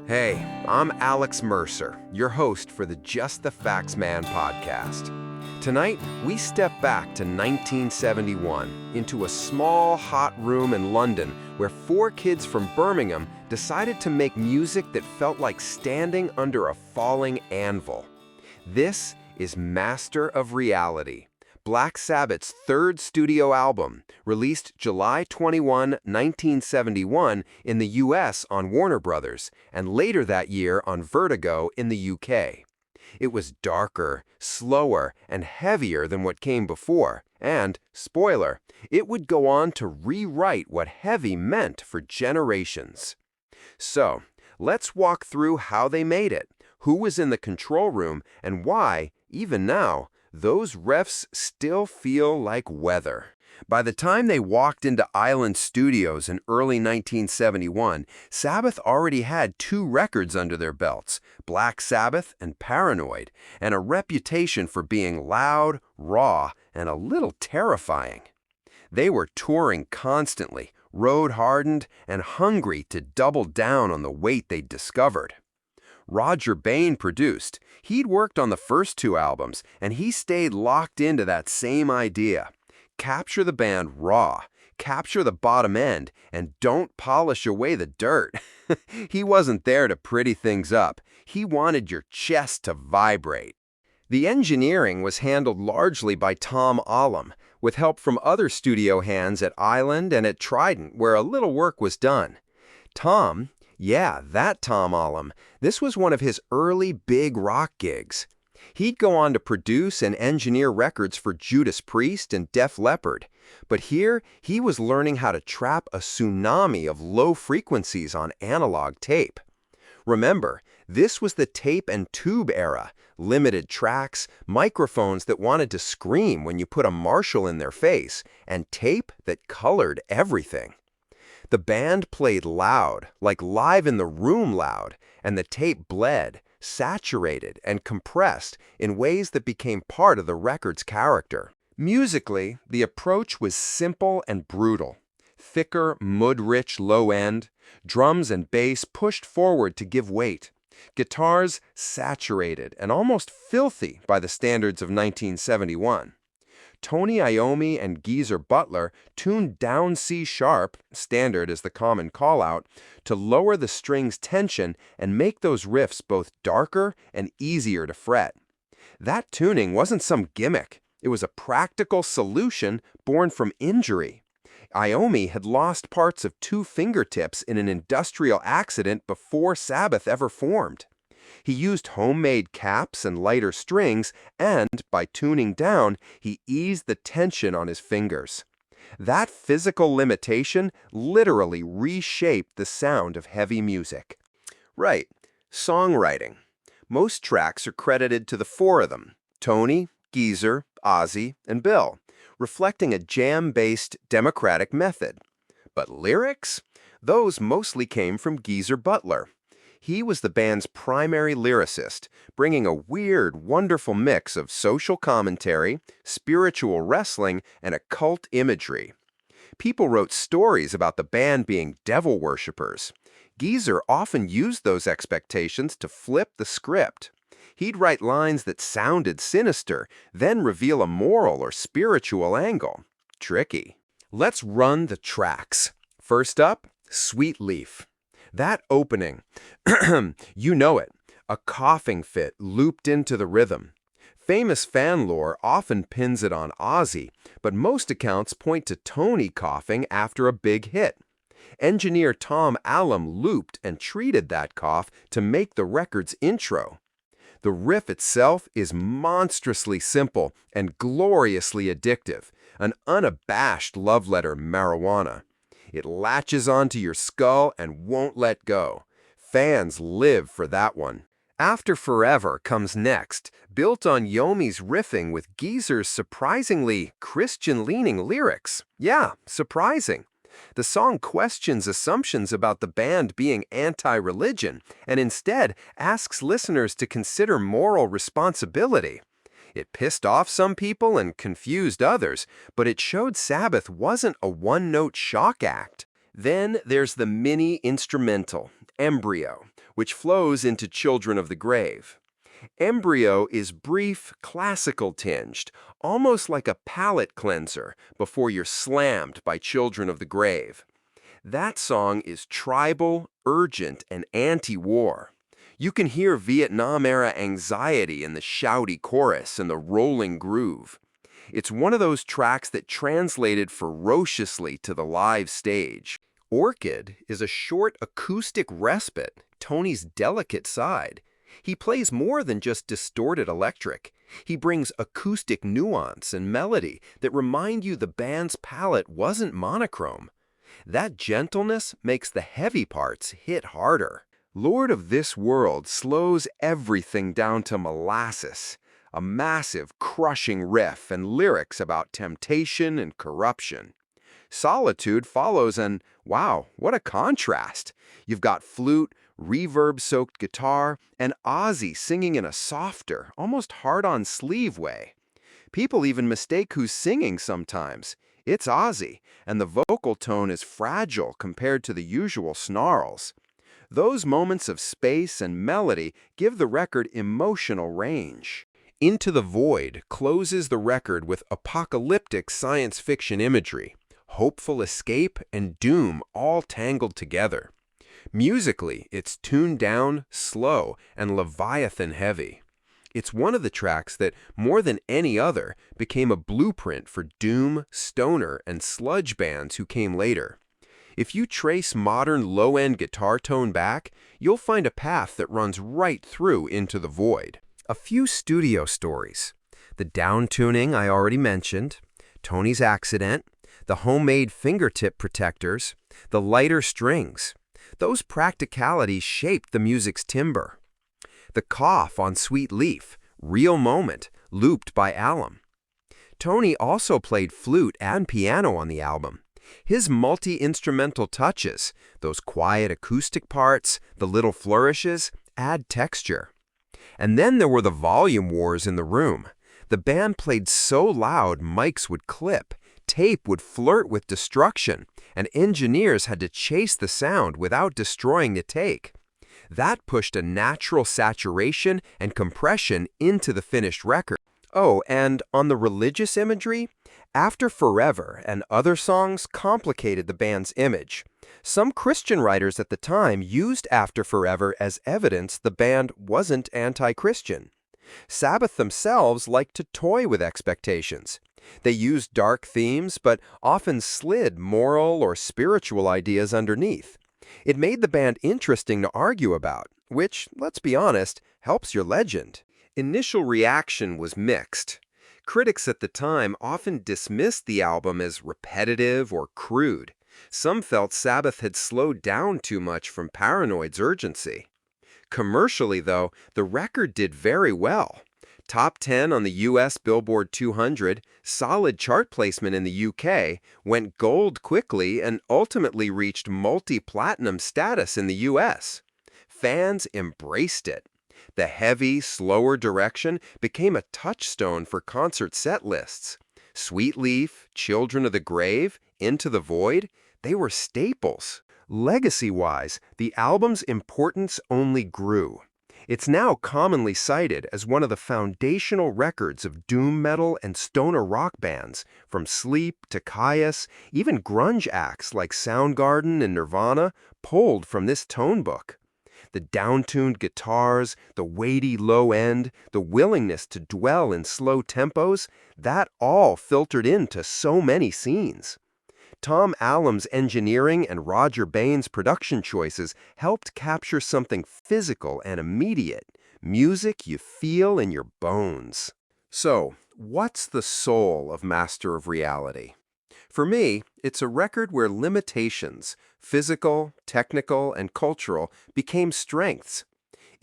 Hey, I'm Alex Mercer, your host for the Just the Facts Man podcast. Tonight, we step back to 1971 into a small, hot room in London where four kids from Birmingham decided to make music that felt like standing under a falling anvil. This is Master of Reality, Black Sabbath's third studio album, released July 21, 1971 in the US on Warner Brothers, and later that year on Vertigo in the UK. It was darker, slower, and heavier than what came before, and, spoiler, it would go on to rewrite what heavy meant for generations. So, let's walk through how they made it, who was in the control room, and why, even now, those refs still feel like weather. By the time they walked into Island Studios in early 1971, Sabbath already had two records under their belts, Black Sabbath and Paranoid, and a reputation for being loud, raw, and a little terrifying. They were touring constantly, road-hardened, and hungry to double down on the weight they'd discovered. Roger Bain produced. He'd worked on the first two albums, and he stayed locked into that same idea. Capture the band raw, capture the bottom end, and don't polish away the dirt. He wasn't there to pretty things up. He wanted your chest to vibrate. The engineering was handled largely by Tom Allom, with help from other studio hands at Island and at Trident, where a little work was done. Tom Allom. This was one of his early big rock gigs. He'd go on to produce and engineer records for Judas Priest and Def Leppard, but here he was learning how to trap a tsunami of low frequencies on analog tape. Remember, this was the tape and tube era, limited tracks, microphones that wanted to scream when you put a Marshall in their face, and tape that colored everything. The band played loud, like live in the room loud, and the tape bled, saturated, and compressed in ways that became part of the record's character. Musically, the approach was simple and brutal. Thicker, mud-rich low end, drums and bass pushed forward to give weight. Guitars saturated and almost filthy by the standards of 1971. Tony Iommi and Geezer Butler tuned down C sharp, standard is the common call-out, to lower the string's tension and make those riffs both darker and easier to fret. That tuning wasn't some gimmick. It was a practical solution born from injury. Iommi had lost parts of two fingertips in an industrial accident before Sabbath ever formed. He used homemade caps and lighter strings, and, by tuning down, he eased the tension on his fingers. That physical limitation literally reshaped the sound of heavy music. Right, songwriting. Most tracks are credited to the four of them, Tony, Geezer, Ozzy, and Bill, reflecting a jam-based democratic method. But lyrics? Those mostly came from Geezer Butler. He was the band's primary lyricist, bringing a weird, wonderful mix of social commentary, spiritual wrestling, and occult imagery. People wrote stories about the band being devil worshippers. Geezer often used those expectations to flip the script. He'd write lines that sounded sinister, then reveal a moral or spiritual angle. Tricky. Let's run the tracks. First up, Sweet Leaf. That opening, you know it, a coughing fit looped into the rhythm. Famous fan lore often pins it on Ozzy, but most accounts point to Tony coughing after a big hit. Engineer Tom Allom looped and treated that cough to make the record's intro. The riff itself is monstrously simple and gloriously addictive, an unabashed love letter marijuana. It latches onto your skull and won't let go. Fans live for that one. After Forever comes next, built on Iommi's riffing with Geezer's surprisingly Christian-leaning lyrics. Yeah, surprising. The song questions assumptions about the band being anti-religion and instead asks listeners to consider moral responsibility. It pissed off some people and confused others, but it showed Sabbath wasn't a one-note shock act. Then there's the mini-instrumental, Embryo, which flows into Children of the Grave. Embryo is brief, classical tinged, almost like a palate cleanser before you're slammed by Children of the Grave. That song is tribal, urgent, and anti-war. You can hear Vietnam-era anxiety in the shouty chorus and the rolling groove. It's one of those tracks that translated ferociously to the live stage. Orchid is a short acoustic respite, Tony's delicate side. He plays more than just distorted electric. He brings acoustic nuance and melody that remind you the band's palette wasn't monochrome. That gentleness makes the heavy parts hit harder. Lord of This World slows everything down to molasses, a massive, crushing riff and lyrics about temptation and corruption. Solitude follows, and wow, what a contrast! You've got flute, reverb-soaked guitar, and Ozzy singing in a softer, almost hard-on-sleeve way. People even mistake who's singing sometimes. It's Ozzy, and the vocal tone is fragile compared to the usual snarls. Those moments of space and melody give the record emotional range. Into the Void closes the record with apocalyptic science fiction imagery, hopeful escape and doom all tangled together. Musically, it's tuned down, slow, and Leviathan heavy. It's one of the tracks that, more than any other, became a blueprint for doom, stoner, and sludge bands who came later. If you trace modern low-end guitar tone back, you'll find a path that runs right through Into the Void. A few studio stories. The down-tuning I already mentioned, Tony's accident, the homemade fingertip protectors, the lighter strings. Those practicalities shaped the music's timbre. The cough on Sweet Leaf, real moment, looped by Alum. Tony also played flute and piano on the album. His multi-instrumental touches, those quiet acoustic parts, the little flourishes, add texture. And then there were the volume wars in the room. The band played so loud mics would clip, tape would flirt with destruction, and engineers had to chase the sound without destroying the take. That pushed a natural saturation and compression into the finished record. Oh, and on the religious imagery, After Forever and other songs complicated the band's image. Some Christian writers at the time used After Forever as evidence the band wasn't anti-Christian. Sabbath themselves liked to toy with expectations. They used dark themes, but often slid moral or spiritual ideas underneath. It made the band interesting to argue about, which, let's be honest, helps your legend. Initial reaction was mixed. Critics at the time often dismissed the album as repetitive or crude. Some felt Sabbath had slowed down too much from Paranoid's urgency. Commercially, though, the record did very well. Top 10 on the US Billboard 200, solid chart placement in the UK, went gold quickly and ultimately reached multi-platinum status in the US. Fans embraced it. The heavy, slower direction became a touchstone for concert set lists. Sweet Leaf, Children of the Grave, Into the Void, they were staples. Legacy-wise, the album's importance only grew. It's now commonly cited as one of the foundational records of doom metal and stoner rock bands, from Sleep to Caius. Even grunge acts like Soundgarden and Nirvana pulled from this tone book. The down-tuned guitars, the weighty low end, the willingness to dwell in slow tempos, that all filtered into so many scenes. Tom Allom's engineering and Roger Bain's production choices helped capture something physical and immediate, music you feel in your bones. So, what's the soul of Master of Reality? For me, it's a record where limitations, physical, technical, and cultural, became strengths.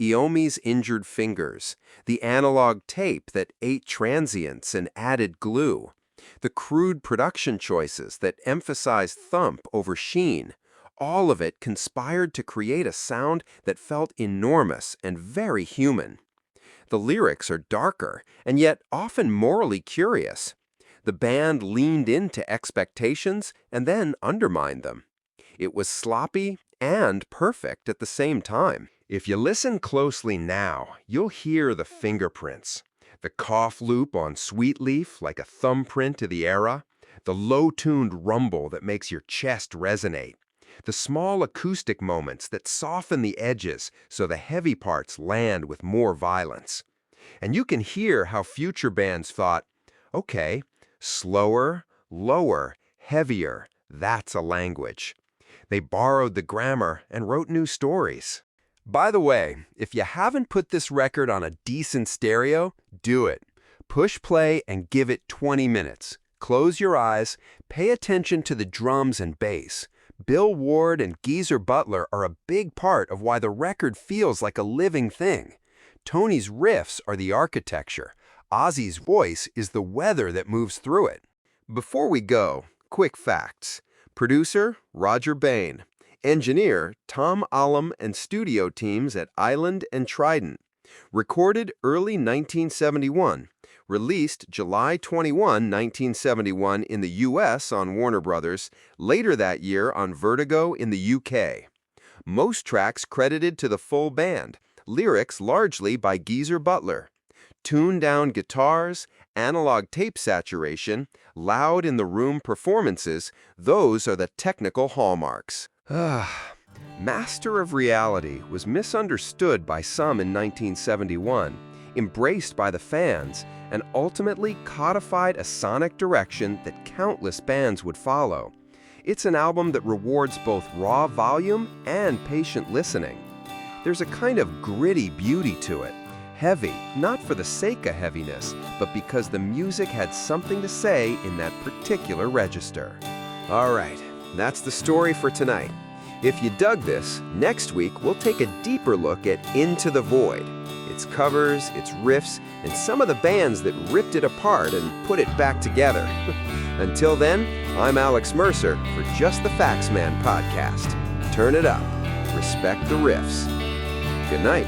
Iommi's injured fingers, the analog tape that ate transients and added glue, the crude production choices that emphasized thump over sheen, all of it conspired to create a sound that felt enormous and very human. The lyrics are darker, and yet often morally curious. The band leaned into expectations and then undermined them. It was sloppy and perfect at the same time. If you listen closely now, you'll hear the fingerprints. The cough loop on Sweet Leaf like a thumbprint to the era. The low-tuned rumble that makes your chest resonate. The small acoustic moments that soften the edges so the heavy parts land with more violence. And you can hear how future bands thought, okay, slower, lower, heavier, that's a language. They borrowed the grammar and wrote new stories. By the way, if you haven't put this record on a decent stereo, do it. Push play and give it 20 minutes. Close your eyes, pay attention to the drums and bass. Bill Ward and Geezer Butler are a big part of why the record feels like a living thing. Tony's riffs are the architecture. Ozzy's voice is the weather that moves through it. Before we go, quick facts. Producer, Roger Bain. Engineer, Tom Allum and studio teams at Island and Trident. Recorded early 1971. Released July 21, 1971 in the US on Warner Brothers, later that year on Vertigo in the UK. Most tracks credited to the full band, lyrics largely by Geezer Butler. Tuned-down guitars, analog tape saturation, loud-in-the-room performances, those are the technical hallmarks. Master of Reality was misunderstood by some in 1971, embraced by the fans, and ultimately codified a sonic direction that countless bands would follow. It's an album that rewards both raw volume and patient listening. There's a kind of gritty beauty to it. Heavy, not for the sake of heaviness, but because the music had something to say in that particular register. All right, that's the story for tonight. If you dug this, next week we'll take a deeper look at Into the Void. Its covers, its riffs, and some of the bands that ripped it apart and put it back together. Until then, I'm Alex Mercer for Just the Facts Man podcast. Turn it up. Respect the riffs. Good night.